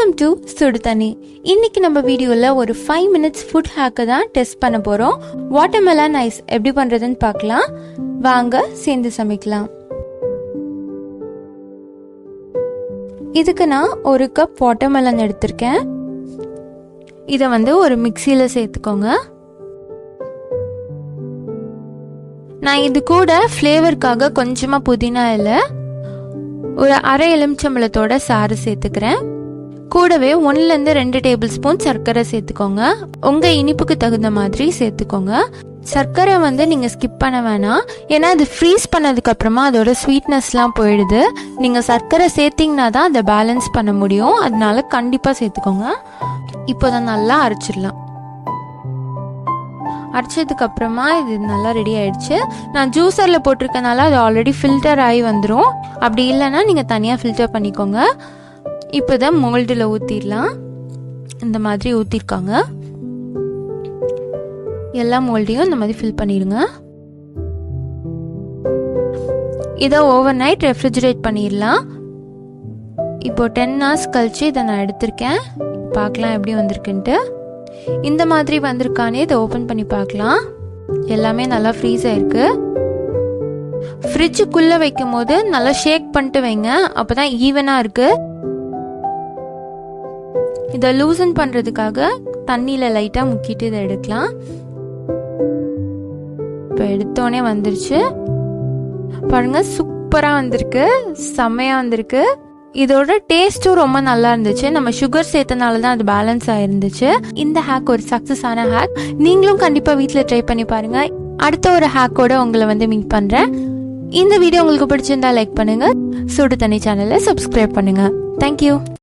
Welcome to சுடு தண்ணி. இன்னைக்கு நம்ம வீடியோல ஒரு 5 minutes ஃபுட் ஹேக்கை தான் டெஸ்ட் பண்ண போறோம். வாட்டர்மெலன் ஐஸ் எப்படி பண்றதுன்னு பார்க்கலாம். வாங்க சேர்ந்து சமைக்கலாம். இதுக்கு நான் ஒரு கப் வாட்டர்மெலன் எடுத்திருக்கேன். இதை ஒரு மிக்சியில சேர்த்துக்கோங்க. நான் இது கூட ஃப்ளேவருக்காக கொஞ்சமா புதினா இலை, ஒரு அரை எலுமிச்சம்பழத்தோட சாறு சேர்த்துக்கிறேன். கூடவே 1-2 டேபிள் ஸ்பூன் சர்க்கரை சேர்த்துக்கோங்க. உங்க இனிப்புக்கு தகுந்த மாதிரி சேர்த்துக்கோங்க. சர்க்கரை நீங்க ஸ்கிப் பண்ண வேணாம், ஏன்னா அது ஃப்ரீஸ் பண்ணதுக்கு அப்புறமா அதோட ஸ்வீட்னஸ்லாம் போயிடுது. நீங்க சர்க்கரை சேர்த்தீங்கன்னா தான் அதை பேலன்ஸ் பண்ண முடியும். அதனால கண்டிப்பா சேர்த்துக்கோங்க. இப்போதான் நல்லா அரைச்சிடலாம். அரைச்சதுக்கு அப்புறமா இது நல்லா ரெடி ஆயிடுச்சு. நான் ஜூஸரில் போட்டிருக்கனால அது ஆல்ரெடி ஃபில்டர் ஆகி வந்துடும். அப்படி இல்லைன்னா நீங்கள் தனியாக ஃபில்டர் பண்ணிக்கோங்க. இப்போ தான் மோல்டில் ஊற்றிடலாம். இந்த மாதிரி ஊற்றிருக்காங்க. எல்லா மோல்டையும் இந்த மாதிரி ஃபில் பண்ணிடுங்க. இதை ஓவர் நைட் ரெஃப்ரிஜரேட் பண்ணிடலாம். இப்போ 10 hours கழிச்சு இதை நான் எடுத்திருக்கேன். பார்க்கலாம் எப்படி வந்திருக்குன்ட்டு. இந்த மாதிரி வந்திருக்கானே இதை ஓப்பன் பண்ணி பார்க்கலாம். எல்லாமே நல்லா ஃப்ரீஸ் ஆயிருக்கு. ஃப்ரிட்ஜுக்குள்ள வைக்கும் போது நல்லா ஷேக் பண்ணிட்டு வைங்க, அப்பதான் ஈவனா இருக்கு. இதை லூசன் பண்றதுக்காக தண்ணியில லைட்டா முக்கிட்டு இதை எடுக்கலாம். இப்போ எடுத்தோடனே வந்துருச்சு பாருங்க, சூப்பரா வந்திருக்கு, செம்மையா வந்திருக்கு. இதோட டேஸ்ட்டும் ரொம்ப நல்லா இருந்துச்சு. நம்ம சுகர் சேர்த்தனால தான் அது பேலன்ஸ் ஆயிருந்துச்சு. இந்த ஹேக் ஒரு சக்சஸ் ஆன ஹேக். நீங்களும் கண்டிப்பா வீட்ல ட்ரை பண்ணி பாருங்க. அடுத்த ஒரு ஹேக்கோட உங்களை மீட் பண்றேன். இந்த வீடியோ உங்களுக்கு பிடிச்சிருந்தா லைக் பண்ணுங்க. சுடு தண்ணி சேனலை சப்ஸ்கிரைப் பண்ணுங்க. தேங்க்யூ.